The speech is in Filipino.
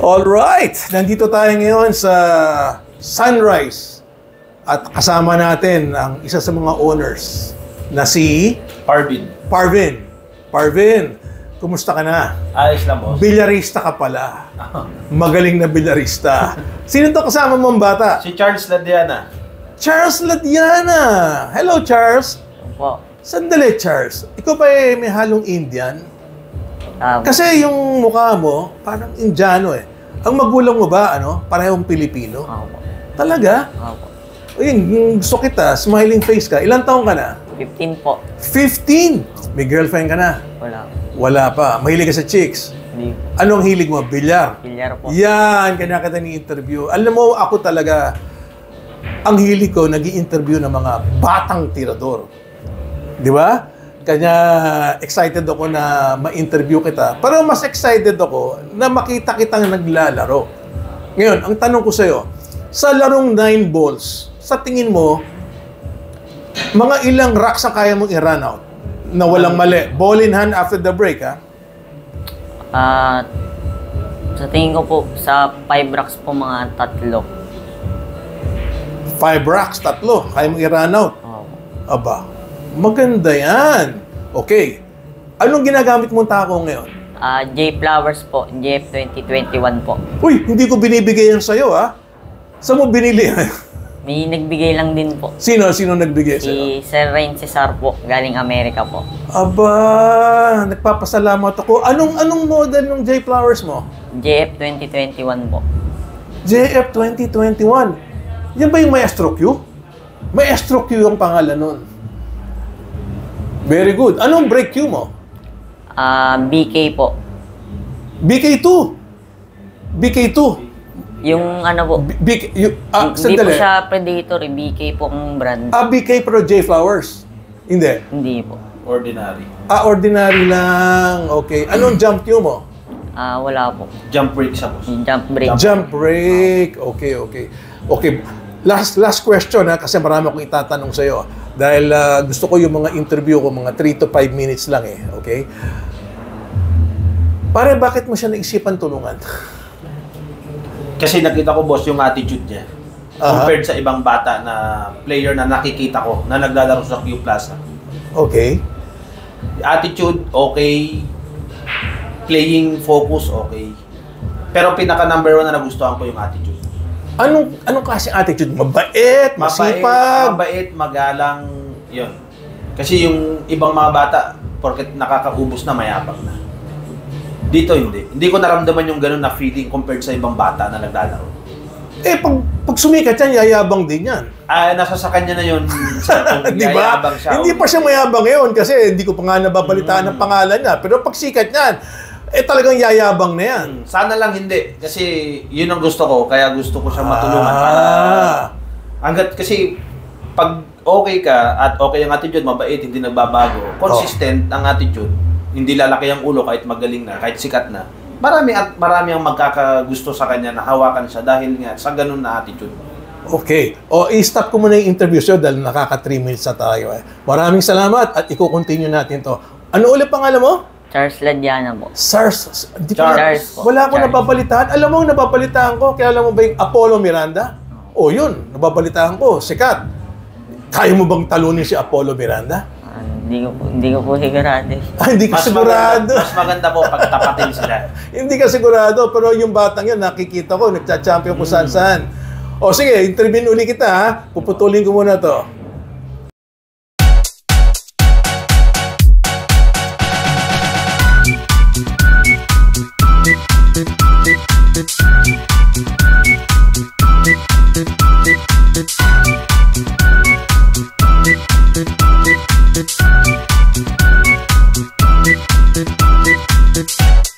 Alright, nandito tayo ngayon sa Sunrise at kasama natin ang isa sa mga owners na si Parvin. Parvin, kumusta ka na? Ayos lang, boss. Bilyarista ka pala. Magaling na bilyarista. Sino to kasama mong bata? Si Charles Ladiana. Charles Ladiana. Hello, Charles. Po. Sandali, Charles. Ikaw ba may halong Indian? Kasi yung mukha mo, parang Indiano eh. Ang magulang mo ba, parehong Pilipino? Opo. Talaga? Opo. Yung gusto kita, smiling face ka. Ilang taong ka na? 15 po. 15! May girlfriend ka na? Wala. Wala pa. Mahilig ka sa chicks? Hindi. Anong hilig mo? Bilyar? Bilyar po. Yan, kanya kita ni-interview. Alam mo, ako talaga, ang hilig ko, nag-i-interview ng mga batang tirador. Di ba? Kanya excited ako na ma-interview kita. Pero mas excited ako na makita kitang naglalaro. Ngayon, ang tanong ko sa'yo, sa larong 9 balls, sa tingin mo, mga ilang racks ang kaya mong i-run out na walang mali? Ball in hand after the break, ha? Sa tingin ko po, sa 5 racks po, mga 3. 5 racks, 3. Kaya mong i-run out. Opo. Aba, maganda yan. Okay. Anong ginagamit mong tako ngayon? J Flowers po, JF 2021 po. Uy, hindi ko binibigay yan sa'yo, ha? Saan mo binili yan? May nagbigay lang din po. Sino nagbigay sa'yo? Si Sir Rain Cesar po, galing Amerika po. Aba, nagpapasalamat ako. Anong model ng J Flowers mo? JF 2021 po. JF 2021. Yan ba yung Maestro Q? Maestro Q yung pangalan nun. Very good. Anong brake Q mo? BK po. BK2. BK2. Yung ano po, hindi po sandali. siya Predator, BK po ang brand. BK pero J Flowers? Hindi. Hindi po. Ordinary. Ordinary lang. Okay. Anong jump cue mo? Wala po. Jump brake siya, boss. Jump brake. Jump brake. Okay. Last question, ha, kasi marami akong itatanong sa iyo. Dahil gusto ko yung mga interview ko, mga 3 to 5 minutes lang eh. Okay? Pare, bakit mo siya naisipan tulungan? Kasi nakita ko, boss, yung attitude niya. Compared sa ibang bata na player na nakikita ko na naglalaro sa Q Plaza. Okay. Attitude, okay. Playing focus, okay. Pero pinaka number 1 na nagustuhan ko yung attitude. Anong klaseng attitude? Mabait, masipag? Mabait, magalang, yun. Kasi yung ibang mga bata, porket nakakaubos na, mayabang na. Dito hindi. Hindi ko naramdaman yung ganun na feeling compared sa ibang bata na naglalaro. Pag sumikat yan, yayabang din yan. Nasa sa kanya na yun. Diba? Siya. Hindi pa siya mayabang ngayon kasi hindi ko pa nga nababalitaan ng pangalan niya. Pero pag sikat yan, talagang yayabang na yan. Sana lang hindi. Kasi yun ang gusto ko. Kaya gusto ko siya matulungan. Hanggat kasi pag okay ka at okay ang attitude, mabait, hindi nagbabago, consistent ang attitude, hindi lalaki ang ulo kahit magaling na, kahit sikat na, marami ang magkakagusto sa kanya na hawakan siya dahil nga sa ganun na attitude. Okay. I-stop ko muna yung interview sir dahil nakaka 3 minutes na tayo. Maraming salamat at i-continue natin to. Ano ulit pangalan mo? Charles Ladiana po. Charles po. Wala akong nababalitaan. Alam mo, nababalitaan ko. Kaya alam mo ba yung Apollo Miranda? Yun. Nababalitaan ko. Sikat. Kaya mo bang talunin si Apollo Miranda? Hindi ko po sigurado. Hindi ka sigurado. Mas maganda po pag tapatin sila. Hindi ka sigurado. Pero yung batang yun, nakikita ko, nagcha-champion ko saan-saan. Sige, interview uli kita ha. Puputulin ko muna to. Thank you.